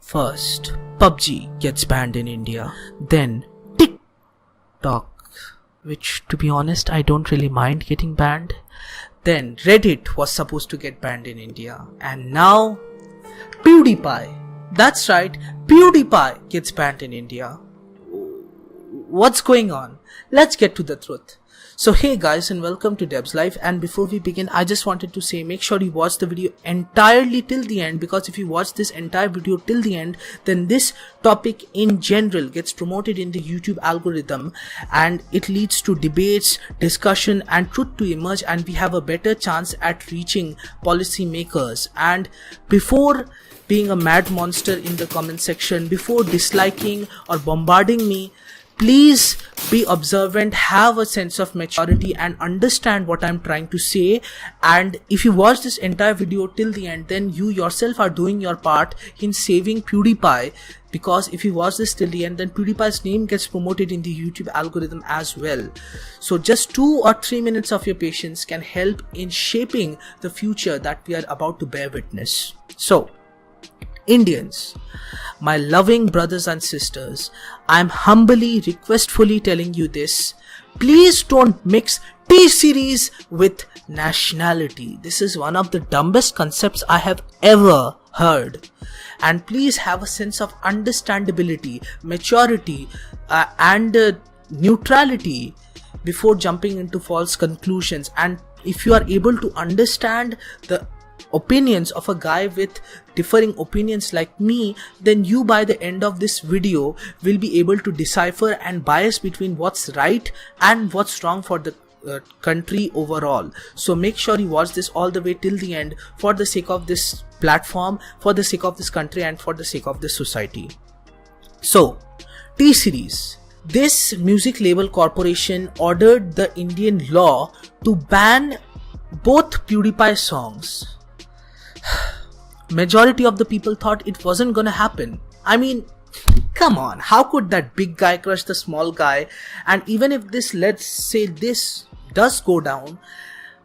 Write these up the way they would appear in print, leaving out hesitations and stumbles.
First, PUBG gets banned in India. Then, TikTok, which to be honest, I don't really mind getting banned. Then, Reddit was supposed to get banned in India. And now, PewDiePie. That's right, PewDiePie gets banned in India. What's going on? Let's get to the truth. So hey guys, and welcome to Debz Life. And before we begin, I just wanted to say, make sure you watch the video entirely till the end, because if you watch this entire video till the end, then this topic in general gets promoted in the YouTube algorithm, and it leads to debates, discussion and truth to emerge, and we have a better chance at reaching policy makers. And before being a mad monster in the comment section, before disliking or bombarding me, please be observant, have a sense of maturity and understand what I'm trying to say. And if you watch this entire video till the end, then you yourself are doing your part in saving PewDiePie, because if you watch this till the end, then PewDiePie's name gets promoted in the YouTube algorithm as well. So just 2 or 3 minutes of your patience can help in shaping the future that we are about to bear witness. So Indians, my loving brothers and sisters, I am humbly, requestfully telling you this. Please don't mix T-series with nationality. This is one of the dumbest concepts I have ever heard. And please have a sense of understandability, maturity and neutrality before jumping into false conclusions. And if you are able to understand the opinions of a guy with differing opinions like me, then you by the end of this video will be able to decipher and bias between what's right and what's wrong for the country overall. So make sure you watch this all the way till the end, for the sake of this platform, for the sake of this country and for the sake of this society. So T-Series, this music label corporation ordered the Indian law to ban both PewDiePie songs. Majority of the people thought it wasn't gonna happen. I mean, come on, how could that big guy crush the small guy? And even if this, let's say this does go down,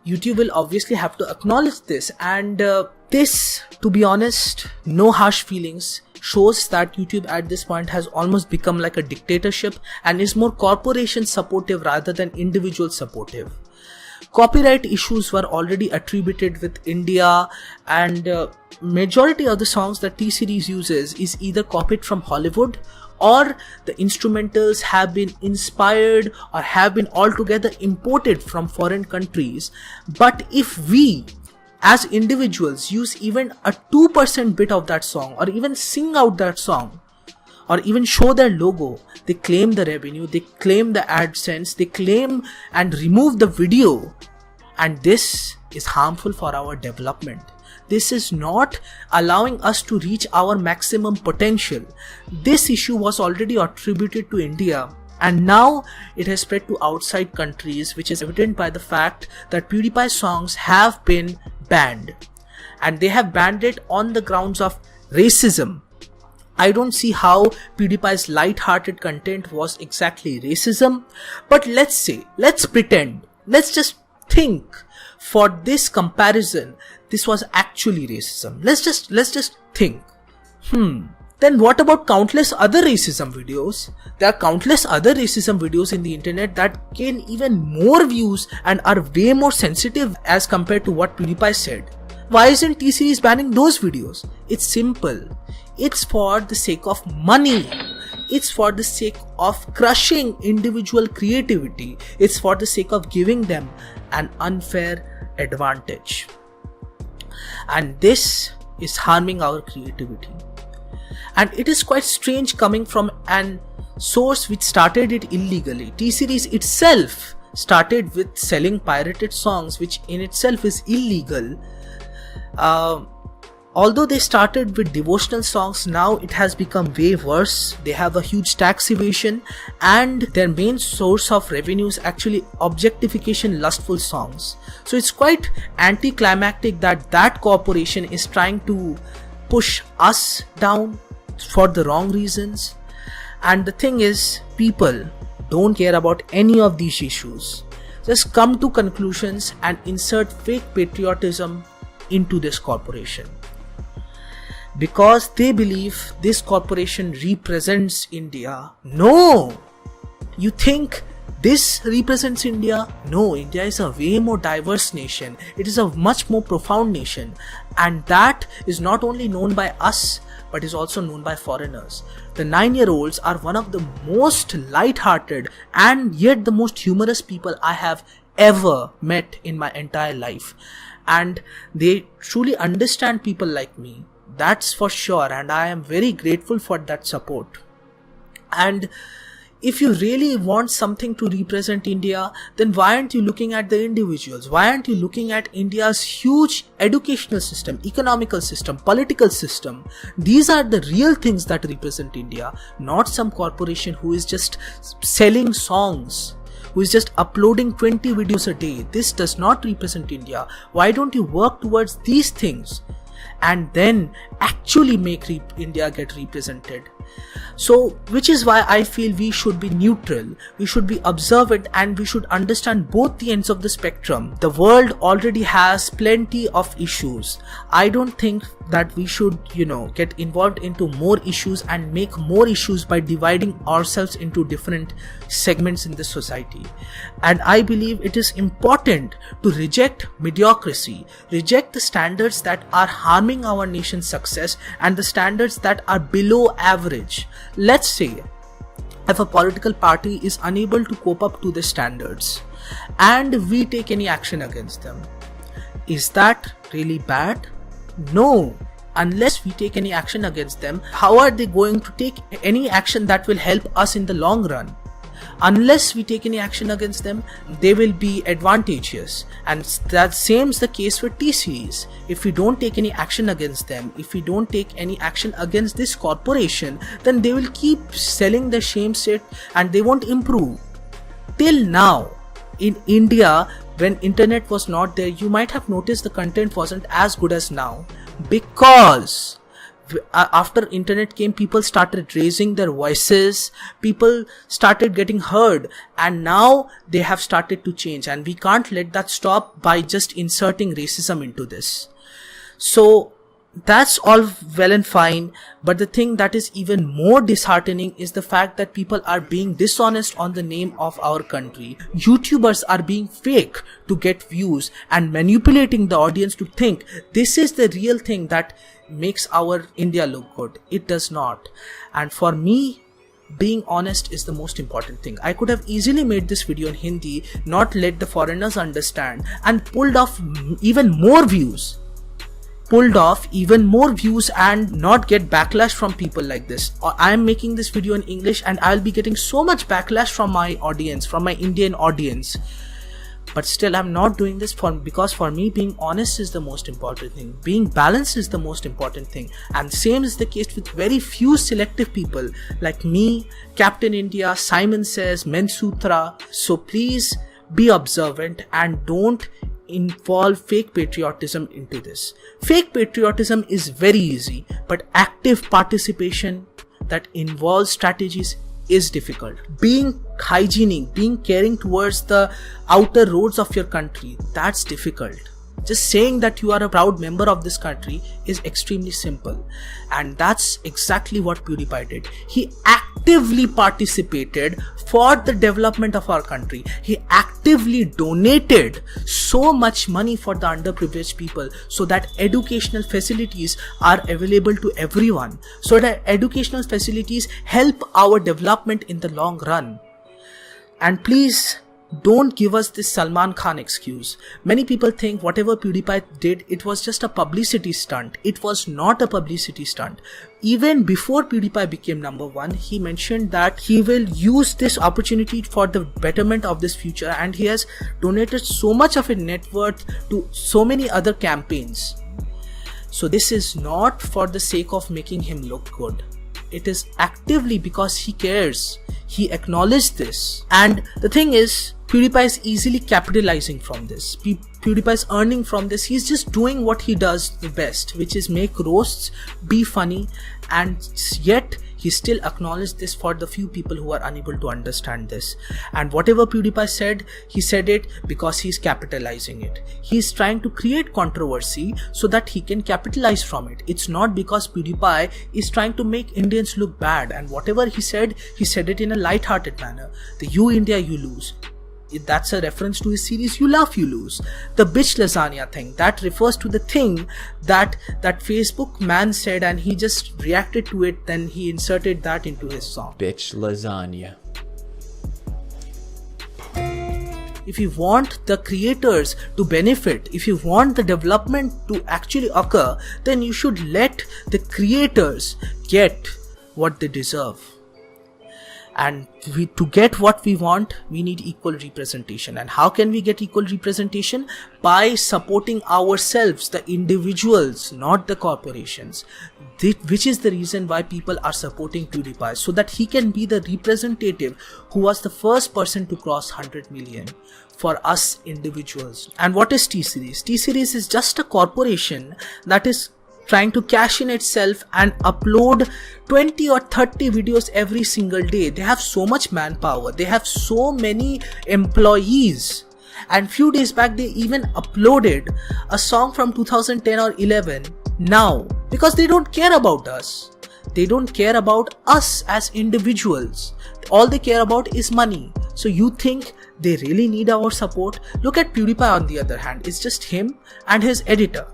YouTube will obviously have to acknowledge this. And this, to be honest, no harsh feelings, shows that YouTube at this point has almost become like a dictatorship and is more corporation supportive rather than individual supportive. Copyright issues were already attributed with India, and majority of the songs that T-Series uses is either copied from Hollywood, or the instrumentals have been inspired or have been altogether imported from foreign countries. But if we as individuals use even a 2% bit of that song, or even sing out that song, or even show their logo, they claim the revenue, they claim the AdSense, they claim and remove the video. And this is harmful for our development. This is not allowing us to reach our maximum potential. This issue was already attributed to India, and now it has spread to outside countries, which is evident by the fact that PewDiePie songs have been banned. And they have banned it on the grounds of racism. I don't see how PewDiePie's light-hearted content was exactly racism, but let's pretend, let's just think for this comparison, this was actually racism. Let's just think. Then what about countless other racism videos? There are countless other racism videos in the internet that gain even more views and are way more sensitive as compared to what PewDiePie said. Why isn't T-Series banning those videos? It's simple. It's for the sake of money. It's for the sake of crushing individual creativity. It's for the sake of giving them an unfair advantage. And this is harming our creativity. And it is quite strange coming from an source which started it illegally. T-Series itself started with selling pirated songs, which in itself is illegal. Although they started with devotional songs, now it has become way worse. They have a huge tax evasion, and their main source of revenue is actually objectification lustful songs. So it's quite anticlimactic that that corporation is trying to push us down for the wrong reasons. And the thing is, people don't care about any of these issues. Just come to conclusions and insert fake patriotism into this corporation. because they believe this corporation represents India. No! You think this represents India? No, India is a way more diverse nation. It is a much more profound nation, and that is not only known by us but is also known by foreigners. The 9-year-olds are one of the most light-hearted and yet the most humorous people I have ever met in my entire life, and they truly understand people like me. That's for sure, and I am very grateful for that support. And if you really want something to represent India, then why aren't you looking at the individuals? Why aren't you looking at India's huge educational system, economical system, political system? These are the real things that represent India, not some corporation who is just selling songs, who is just uploading 20 videos a day. This does not represent India. Why don't you work towards these things and then actually make India get represented? So, which is why I feel we should be neutral, we should be observant, and we should understand both the ends of the spectrum. The world already has plenty of issues. I don't think that we should, get involved into more issues and make more issues by dividing ourselves into different segments in this society. And I believe it is important to reject mediocrity, reject the standards that are harming our nation's success and the standards that are below average. Let's say if a political party is unable to cope up to the standards and we take any action against them, is that really bad? No. Unless we take any action against them, how are they going to take any action that will help us in the long run? Unless we take any action against them, they will be advantageous. And that same is the case with T-Series. If we don't take any action against them, if we don't take any action against this corporation, then they will keep selling the same shit and they won't improve. Till now, in India, when internet was not there, you might have noticed the content wasn't as good as now, because after internet came, people started raising their voices, people started getting heard, and now they have started to change, and we can't let that stop by just inserting racism into this. So that's all well and fine, but the thing that is even more disheartening is the fact that people are being dishonest on the name of our country. YouTubers are being fake to get views and manipulating the audience to think this is the real thing that makes our India look good. It does not. And for me, being honest is the most important thing. I could have easily made this video in Hindi, not let the foreigners understand, and pulled off even more views and not get backlash from people like this. I am making this video in English and I'll be getting so much backlash from my audience, from my Indian audience. But still, I'm not doing this because for me, being honest is the most important thing. Being balanced is the most important thing. And same is the case with very few selective people like me, Captain India, Simon Says, Mensutra. So please be observant and don't involve fake patriotism into this. Fake patriotism is very easy, but active participation that involves strategies is difficult. Being hygienic, being caring towards the outer roads of your country, that's difficult. Just saying that you are a proud member of this country is extremely simple. And that's exactly what PewDiePie did. He actively participated for the development of our country. He actively donated so much money for the underprivileged people so that educational facilities are available to everyone. So that educational facilities help our development in the long run. And please, don't give us this Salman Khan excuse. Many people think whatever PewDiePie did, it was just a publicity stunt. It was not a publicity stunt. Even before PewDiePie became number one, he mentioned that he will use this opportunity for the betterment of this future, and he has donated so much of his net worth to so many other campaigns. So this is not for the sake of making him look good. It is actively because he cares. He acknowledged this. And the thing is, PewDiePie is easily capitalizing from this. PewDiePie is earning from this. He's just doing what he does the best, which is make roasts, be funny, and yet he still acknowledged this for the few people who are unable to understand this. And whatever PewDiePie said, he said it because he's capitalizing it. He's trying to create controversy so that he can capitalize from it. It's not because PewDiePie is trying to make Indians look bad, and whatever he said it in a light-hearted manner. The "You India, you lose." That's a reference to his series "You Laugh, You Lose." The bitch lasagna thing, that refers to the thing that Facebook man said, and he just reacted to it, then he inserted that into his song. Bitch lasagna. If you want the creators to benefit, if you want the development to actually occur, then you should let the creators get what they deserve. And to get what we want, we need equal representation. And how can we get equal representation? By supporting ourselves, the individuals, not the corporations. Which is the reason why people are supporting PewDiePie, so that he can be the representative who was the first person to cross 100 million for us individuals. And what is T-Series? T-Series is just a corporation that is trying to cash in itself and upload 20 or 30 videos every single day. They have so much manpower, they have so many employees, and few days back they even uploaded a song from 2010 or 11 now, because they don't care about us. They don't care about us as individuals. All they care about is money. So you think they really need our support? Look at PewDiePie on the other hand. It's just him and his editor.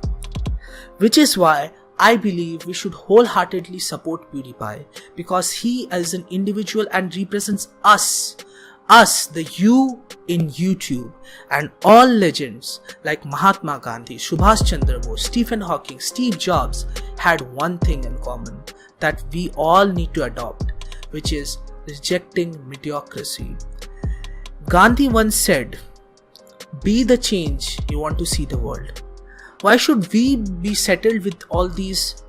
Which is why I believe we should wholeheartedly support PewDiePie, because he is an individual and represents us, the you in YouTube. And all legends like Mahatma Gandhi, Subhash Chandra Bose, Stephen Hawking, Steve Jobs had one thing in common that we all need to adopt, which is rejecting mediocrity. Gandhi once said, "Be the change you want to see the world." Why should we be settled with all these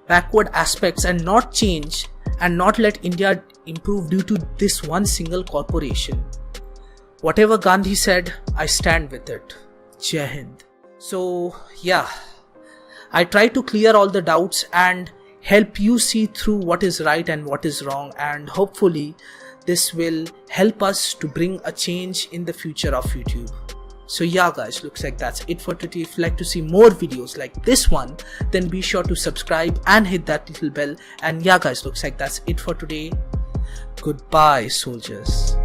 backward aspects and not change and not let India improve due to this one single corporation? Whatever Gandhi said, I stand with it. Jai Hind. So yeah, I try to clear all the doubts and help you see through what is right and what is wrong, and hopefully this will help us to bring a change in the future of YouTube. So yeah guys, looks like that's it for today. If you like to see more videos like this one, then be sure to subscribe and hit that little bell. And yeah guys, looks like that's it for today. Goodbye soldiers.